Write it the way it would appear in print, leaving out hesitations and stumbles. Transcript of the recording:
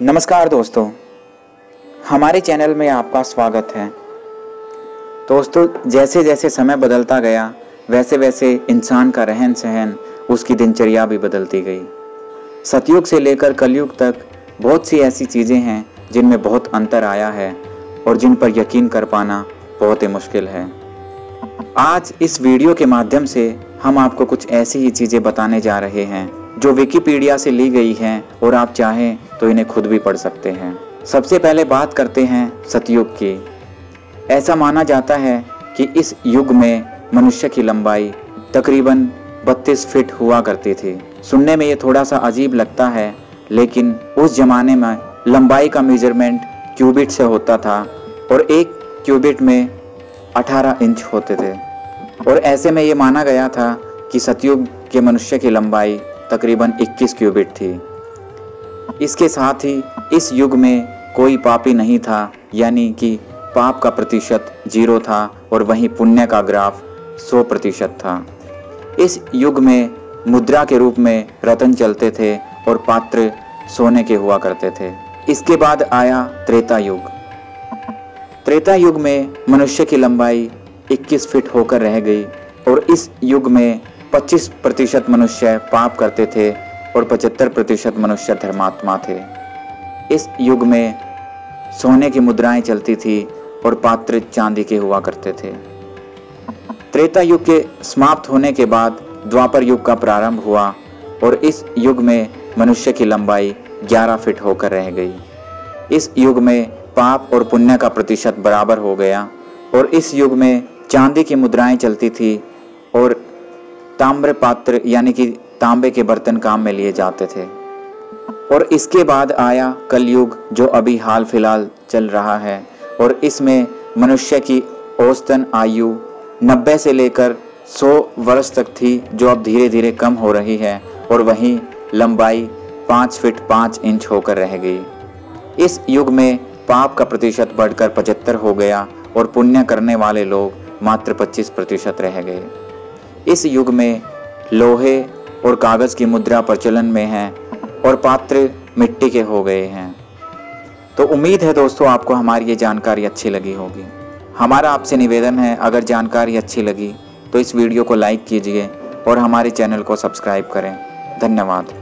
नमस्कार दोस्तों, हमारे चैनल में आपका स्वागत है। दोस्तों, जैसे जैसे समय बदलता गया वैसे वैसे इंसान का रहन सहन, उसकी दिनचर्या भी बदलती गई। सतयुग से लेकर कलयुग तक बहुत सी ऐसी चीज़ें हैं जिनमें बहुत अंतर आया है और जिन पर यकीन कर पाना बहुत ही मुश्किल है। आज इस वीडियो के माध्यम से हम आपको कुछ ऐसी ही चीज़ें बताने जा रहे हैं जो विकिपीडिया से ली गई हैं और आप चाहें तो इन्हें खुद भी पढ़ सकते हैं। सबसे पहले बात करते हैं सतयुग की। ऐसा माना जाता है कि इस युग में मनुष्य की लंबाई तकरीबन 32 फीट हुआ करती थी। सुनने में ये थोड़ा सा अजीब लगता है, लेकिन उस जमाने में लंबाई का मेजरमेंट क्यूबिट से होता था और एक क्यूबिट में 18 इंच होते थे। और ऐसे में ये माना गया था कि सतयुग के मनुष्य की लंबाई तकरीबन 21 क्यूबिट थी। इसके साथ ही इस युग में कोई पापी नहीं था, यानी कि पाप का प्रतिशत 0 था और वहीं पुण्य का ग्राफ 100% था। इस युग में मुद्रा के रूप में रत्न चलते थे और पात्र सोने के हुआ करते थे। इसके बाद आया त्रेता युग। त्रेता युग में मनुष्य की लंबाई 21 फीट होकर रह गई और इस युग में 25% मनुष्य पाप करते थे और 75% मनुष्य धर्मात्मा थे। इस युग में सोने की मुद्राएं चलती थी और पात्र चांदी के हुआ करते थे। त्रेता युग के समाप्त होने के बाद द्वापर युग का प्रारंभ हुआ और इस युग में मनुष्य की लंबाई 11 फीट होकर रह गई। इस युग में पाप और पुण्य का प्रतिशत बराबर हो गया और इस युग में चांदी की मुद्राएं चलती थी और ताम्र पात्र यानी कि तांबे के बर्तन काम में लिए जाते थे। और इसके बाद आया कलयुग, जो अभी हाल फिलहाल चल रहा है और इसमें मनुष्य की औसतन आयु 90 से लेकर 100 वर्ष तक थी, जो अब धीरे धीरे कम हो रही है और वहीं लंबाई 5 फीट 5 इंच होकर रह गई। इस युग में पाप का प्रतिशत बढ़कर 75 हो गया और पुण्य करने वाले लोग मात्र 25% रह गए। इस युग में लोहे और कागज की मुद्रा प्रचलन में है और पात्र मिट्टी के हो गए हैं। तो उम्मीद है दोस्तों आपको हमारी ये जानकारी अच्छी लगी होगी। हमारा आपसे निवेदन है, अगर जानकारी अच्छी लगी तो इस वीडियो को लाइक कीजिए और हमारे चैनल को सब्सक्राइब करें। धन्यवाद।